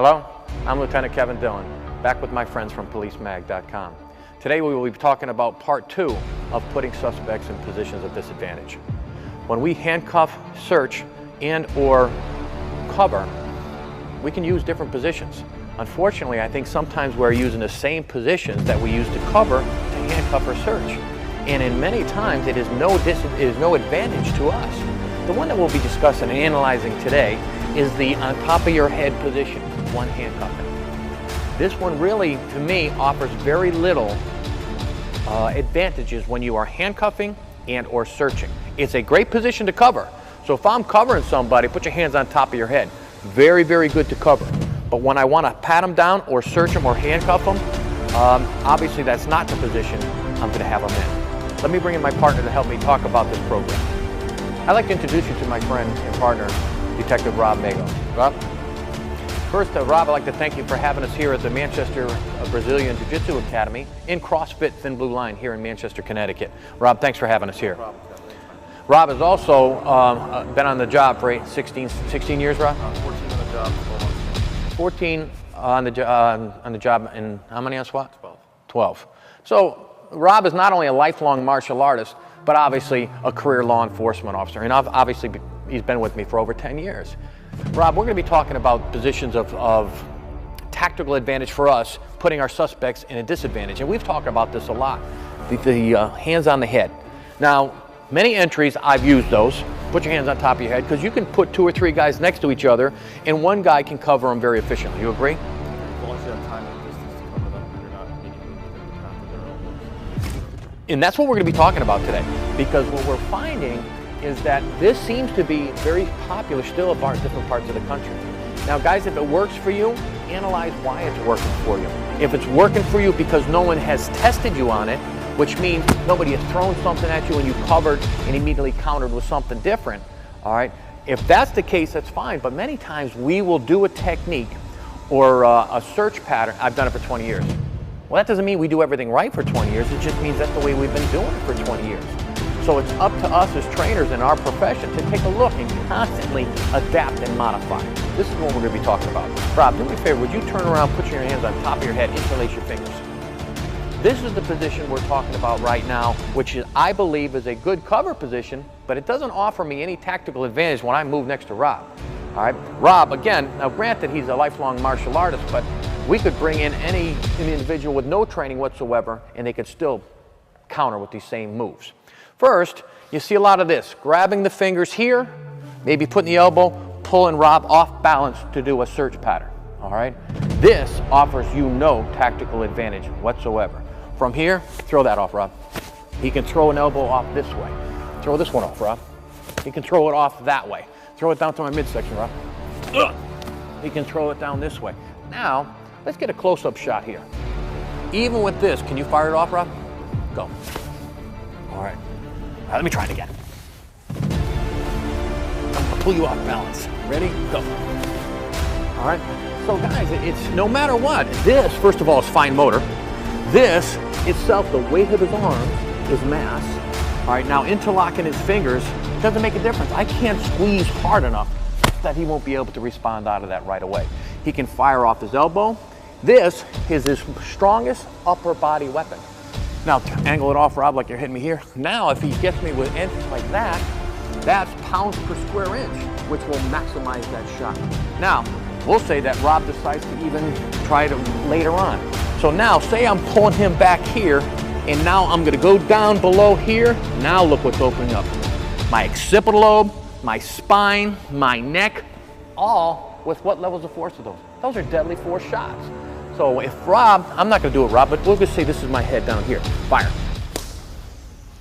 Hello, I'm Lieutenant Kevin Dillon, back with my friends from PoliceMag.com. Today we will be talking about part 2 of putting suspects in positions of disadvantage. When we handcuff, search, and or cover, we can use different positions. Unfortunately, I think sometimes we're using the same positions that we use to cover to handcuff or search. And in many times it is no advantage to us. The one that we'll be discussing and analyzing today is the on top of your head position, one handcuffing. This one really, to me, offers very little advantages when you are handcuffing and or searching. It's a great position to cover. So if I'm covering somebody, put your hands on top of your head. Very, very good to cover. But when I want to pat them down or search them or handcuff them, obviously that's not the position I'm going to have them in. Let me bring in my partner to help me talk about this program. I'd like to introduce you to my friend and partner, Detective Rob Mago. Rob? First, Rob, I'd like to thank you for having us here at the Manchester Brazilian Jiu-Jitsu Academy in CrossFit Thin Blue Line here in Manchester, Connecticut. Rob, thanks for having us here. No problem. Rob has also been on the job for 16 years, Rob? 14 on the job, 12 months. 14 on the job, and how many on SWAT? 12. 12. So Rob is not only a lifelong martial artist, but obviously a career law enforcement officer. And obviously he's been with me for over 10 years. Rob, we're going to be talking about positions of tactical advantage for us, putting our suspects in a disadvantage. And we've talked about this a lot, the hands on the head. Now, many entries, I've used those. Put your hands on top of your head, because you can put 2 or 3 guys next to each other, and one guy can cover them very efficiently. You agree? As long as you have time and distance to cover them, and you're not immediately within the path of their elbows. And that's what we're going to be talking about today, because what we're finding is that this seems to be very popular still in different parts of the country. Now guys, if it works for you, analyze why it's working for you. If it's working for you because no one has tested you on it, which means nobody has thrown something at you and you covered and immediately countered with something different, all right? If that's the case, that's fine, but many times we will do a technique or a search pattern. I've done it for 20 years. Well, that doesn't mean we do everything right for 20 years, it just means that's the way we've been doing it for 20 years. So it's up to us as trainers in our profession to take a look and constantly adapt and modify. This is what we're going to be talking about. Rob, do me a favor, would you turn around, put your hands on top of your head, interlace your fingers. This is the position we're talking about right now, which is, I believe, is a good cover position, but it doesn't offer me any tactical advantage when I move next to Rob. All right, Rob, again, now granted he's a lifelong martial artist, but we could bring in any individual with no training whatsoever and they could still counter with these same moves. First, you see a lot of this, grabbing the fingers here, maybe putting the elbow, pulling Rob off balance to do a search pattern, all right? This offers you no tactical advantage whatsoever. From here, throw that off, Rob. He can throw an elbow off this way. Throw this one off, Rob. He can throw it off that way. Throw it down to my midsection, Rob. Ugh. He can throw it down this way. Now, let's get a close-up shot here. Even with this, can you fire it off, Rob? Go. All right. All right, let me try it again. I'm gonna pull you off balance. Ready? Go. All right. So guys, it's no matter what. This, first of all, is fine motor. This itself, the weight of his arms is mass. All right, now interlocking his fingers doesn't make a difference. I can't squeeze hard enough that he won't be able to respond out of that right away. He can fire off his elbow. This is his strongest upper body weapon. Now, angle it off, Rob, like you're hitting me here. Now, if he gets me with entries like that, that's pounds per square inch, which will maximize that shot. Now, we'll say that Rob decides to even try it later on. So now, say I'm pulling him back here, and now I'm gonna go down below here. Now look what's opening up. My occipital lobe, my spine, my neck, all with what levels of force are those? Those are deadly force shots. So if Rob, I'm not gonna do it, Rob, but we'll just say this is my head down here. Fire.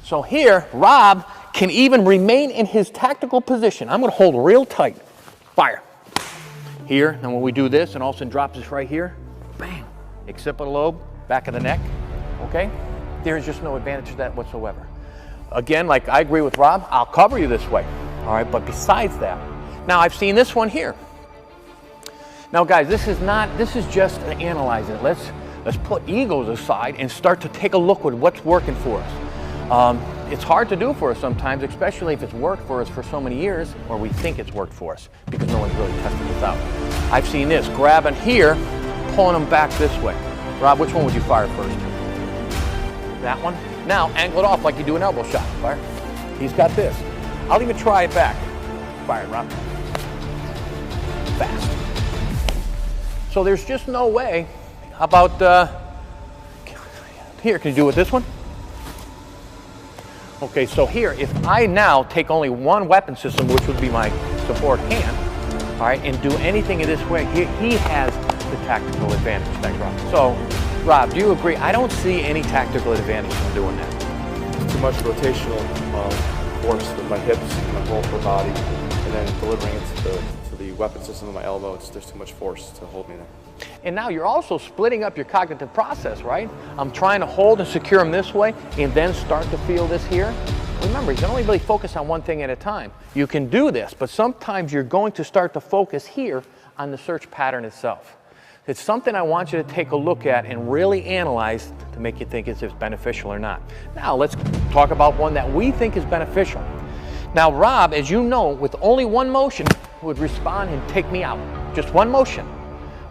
So here, Rob can even remain in his tactical position. I'm gonna hold real tight. Fire. Here, and when we do this, and all of a sudden drops this right here, bang. Occipital lobe, back of the neck, okay? There is just no advantage to that whatsoever. Again, like I agree with Rob, I'll cover you this way, all right? But besides that, now I've seen this one here. Now guys, this is just analyzing it. Let's put egos aside and start to take a look at what's working for us. It's hard to do for us sometimes, especially if it's worked for us for so many years, or we think it's worked for us, because no one's really tested this out. I've seen this, grabbing here, pulling them back this way. Rob, which one would you fire first? That one? Now, angle it off like you do an elbow shot. Fire. He's got this. I'll even try it back. Fire it, Rob. Fast. So there's just no way. How about, here, can you do it with this one? Okay, so here, if I now take only one weapon system, which would be my support hand, all right, and do anything in this way, he has the tactical advantage. Thanks, Rob. So, Rob, do you agree? I don't see any tactical advantage from doing that. It's too much rotational force with my hips and my whole upper body, and then delivering it to the weapon system of my elbow. There's too much force to hold me there. And now you're also splitting up your cognitive process, right? I'm trying to hold and secure him this way and then start to feel this here. Remember, you can only really focus on one thing at a time. You can do this, but sometimes you're going to start to focus here on the search pattern itself. It's something I want you to take a look at and really analyze to make you think if it's beneficial or not. Now let's talk about one that we think is beneficial. Now Rob, as you know, with only one motion would respond and take me out. Just one motion.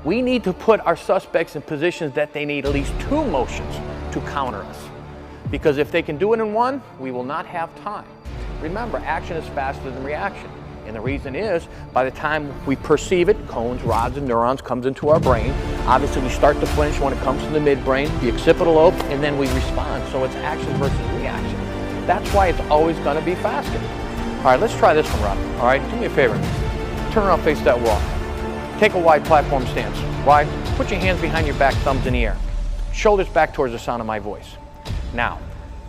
We need to put our suspects in positions that they need at least two motions to counter us. Because if they can do it in one, we will not have time. Remember, action is faster than reaction. And the reason is, by the time we perceive it, cones, rods, and neurons comes into our brain. Obviously, we start to flinch when it comes to the midbrain, the occipital lobe, and then we respond. So it's action versus reaction. That's why it's always going to be faster. All right, let's try this one, Rob. All right, do me a favor. Turn around, face that wall. Take a wide platform stance. Wide. Put your hands behind your back, thumbs in the air. Shoulders back towards the sound of my voice. Now,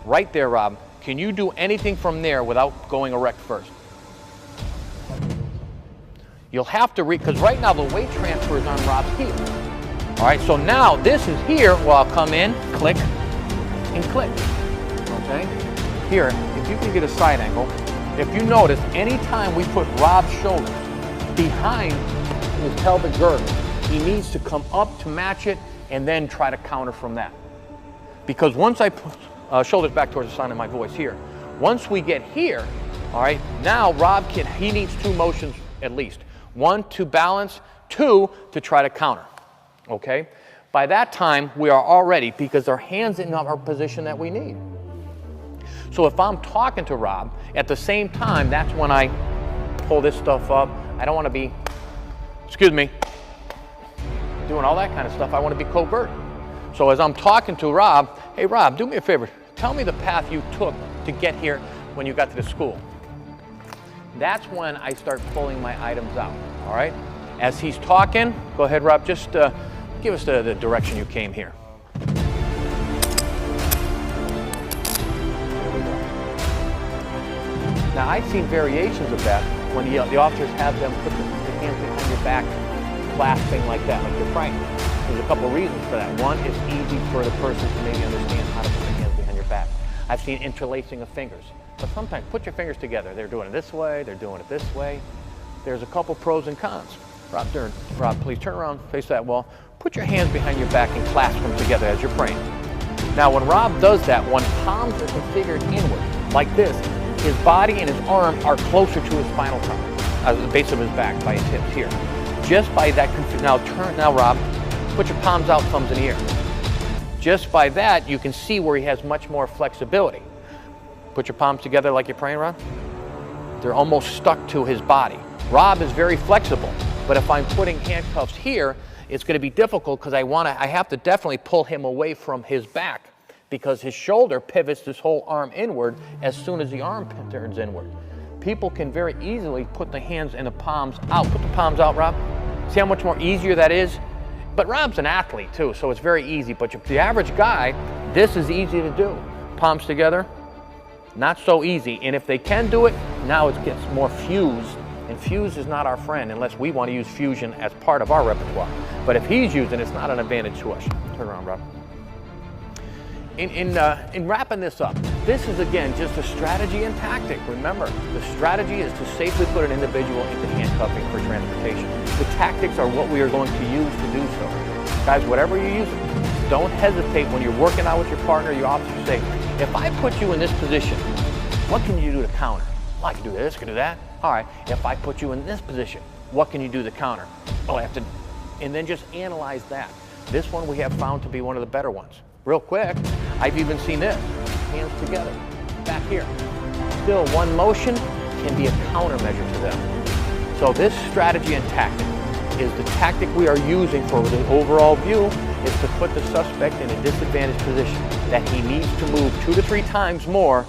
right there, Rob, can you do anything from there without going erect first? You'll have to because right now the weight transfer is on Rob's heel. All right, so now this is here. Well, I'll come in, click, and click. Okay? Here, if you can get a side angle, if you notice, anytime we put Rob's shoulders behind his pelvic girdle, he needs to come up to match it and then try to counter from that. Because once I put shoulders back towards the sound of my voice here, once we get here, all right, now Rob he needs two motions at least. One to balance, two to try to counter, okay? By that time, we are already, because our hands in our position that we need. So if I'm talking to Rob, at the same time, that's when I pull this stuff up. I don't want to be, excuse me, doing all that kind of stuff. I want to be covert. So as I'm talking to Rob, hey Rob, do me a favor. Tell me the path you took to get here when you got to the school. That's when I start pulling my items out, all right? As he's talking, go ahead, Rob, just give us the direction you came here. Now, I've seen variations of that when the officers have them put the hands behind your back, clasping like that, like you're praying. There's a couple reasons for that. One, it's easy for the person to maybe understand how to put their hands behind your back. I've seen interlacing of fingers. But sometimes put your fingers together. They're doing it this way, they're doing it this way. There's a couple pros and cons. Rob, please turn around, face that wall. Put your hands behind your back and clasp them together as you're praying. Now when Rob does that, when palms are configured inward, like this, his body and his arm are closer to his spinal column, the base of his back by his hips here. Just by that, now Rob, put your palms out, thumbs in the air. Just by that, you can see where he has much more flexibility. Put your palms together like you're praying, Rob. They're almost stuck to his body. Rob is very flexible, but if I'm putting handcuffs here, it's going to be difficult because I have to definitely pull him away from his back because his shoulder pivots this whole arm inward as soon as the arm turns inward. People can very easily put the hands and the palms out. Put the palms out, Rob. See how much more easier that is? But Rob's an athlete too, so it's very easy. But the average guy, this is easy to do. Palms together. Not so easy, and if they can do it, now it gets more fused, and fuse is not our friend unless we want to use fusion as part of our repertoire. But if he's using it, it's not an advantage to us. Turn around, Rob. In wrapping this up, this is again just a strategy and tactic. Remember, the strategy is to safely put an individual into handcuffing for transportation. The tactics are what we are going to use to do so. Guys, whatever you're using, don't hesitate when you're working out with your partner, your officer, say, if I put you in this position, what can you do to counter? Well, I can do this, I can do that. All right, if I put you in this position, what can you do to counter? all I have to, and then just analyze that. This one we have found to be one of the better ones. Real quick, I've even seen this, hands together, back here. Still, one motion can be a countermeasure to them. So this strategy and tactic is the tactic we are using for the overall view is to put the suspect in a disadvantaged position, that he needs to move 2 to 3 times more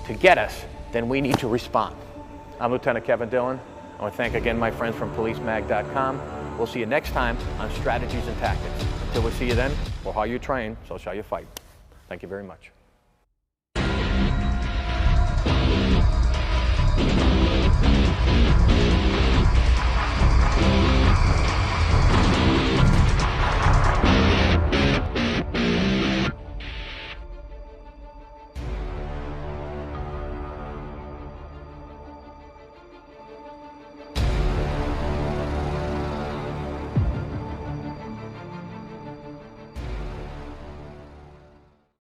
to get us than we need to respond. I'm Lieutenant Kevin Dillon. I want to thank again my friends from PoliceMag.com. We'll see you next time on Strategies and Tactics. Until we see you then, well, how you train, so shall you fight. Thank you very much.